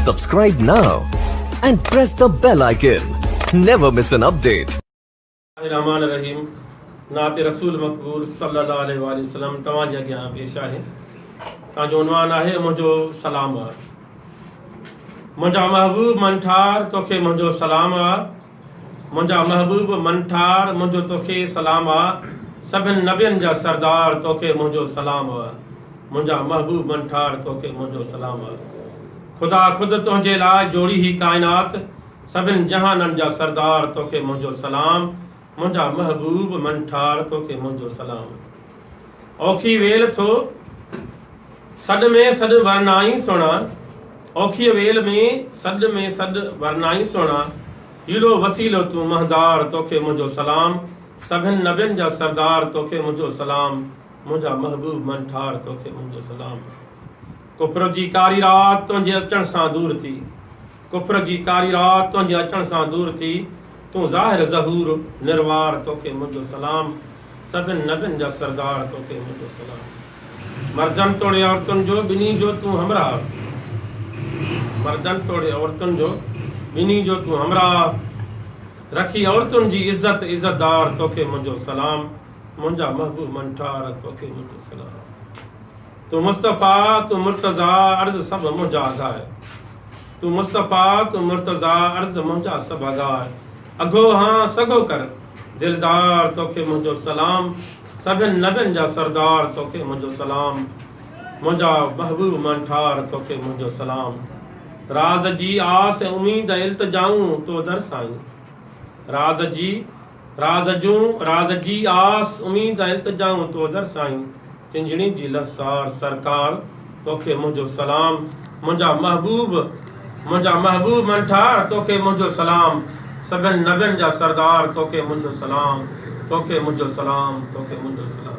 Subscribe now and press the bell icon. Never miss an update. रहमान रहीम नाते रसूल मक़बूल सल्लल्लाहु अलैहि वसल्लम तव्हांजे अॻियां पेश आहे। तव्हांजो उनवान आहे मुंहिंजो सलाम आहे। मुंहिंजा महबूब मन ठार तोखे मुंहिंजो सलाम आहे। मुंहिंजा महबूब मन ठार मुंहिंजो तोखे सलाम आहे। सभिनि नबियनि जा सरदार तोखे मुंहिंजो सलाम आहे। मुंहिंजा महबूब मन ठार तोखे मुंहिंजो सलाम आहे। खुदा ख़ुदि तुंहिंजे लाइ जोड़ी ही काइनात, सभिनि जहाननि जा सरदार तोखे मुंहिंजो सलाम। मुंहिंजा महबूब मन ठार तोखे मुंहिंजो सलाम। औखी वेल थो सॾ में सॾ वरनाई सुहिणा, औखी वेल में सॾ वरनाई सुहिणा। हीलो वसीलो तूं महदार तोखे मुंहिंजो सलाम। सभिनि नबियनि जा सरदार तोखे मुंहिंजो सलाम। मुंहिंजा महबूब मन ठार तोखे मुंहिंजो सलाम। कुफर जी कारी रात तुंहिंजे अचण सां दूर थी, कुफर जी कारी रात तुंहिंजे अचण सां दूर थी। तूं ज़ाहिर ज़हूर निर्वार तोखे मुंहिंजो सलाम। सभिनि नबियनि जा सरदार तोखे मुंहिंजो सलाम। मर्दनि तोड़े औरतुनि जो ॿिन्ही जो तूं हमरा, मर्दनि तोड़े औरतुनि जो ॿिन्ही जो तूं हमरा। रखी औरतुनि जी इज़त इज़तदार तोखे मुंहिंजो सलाम। मुंहिंजा महबूब मन ठार तोखे मुंहिंजो सलाम। तू मुस्तफ़ा तू मुर्तज़ा अर्ज़ सब मुंहिंजा गाए, तू मुस्तफ़ा तू मुर्तज़ा अर्ज़ मुंहिंजा सब गाए। अगो हाँ सगो कर दिलदार तोखे मुंहिंजो सलाम। सभिनि नबियनि जा सरदार तोखे मुंहिंजो सलाम। मुंहिंजा महबूब मन ठार तोखे मुंहिंजो सलाम। राज़ जी आस उम्मीद इल्तिजाऊं तो दर साईं, राज़ जी आस उम्मीद इल्तिजाऊं तो दर साईं। चिंजणी जी लहसार सरकार तोखे मुंहिंजो सलाम। मुंहिंजा महबूब मन ठार तोखे मुंहिंजो सलाम। सभिनि नबियनि जा सरदार तोखे मुंहिंजो सलाम। तोखे मुंहिंजो सलाम, तोखे मुंहिंजो सलाम।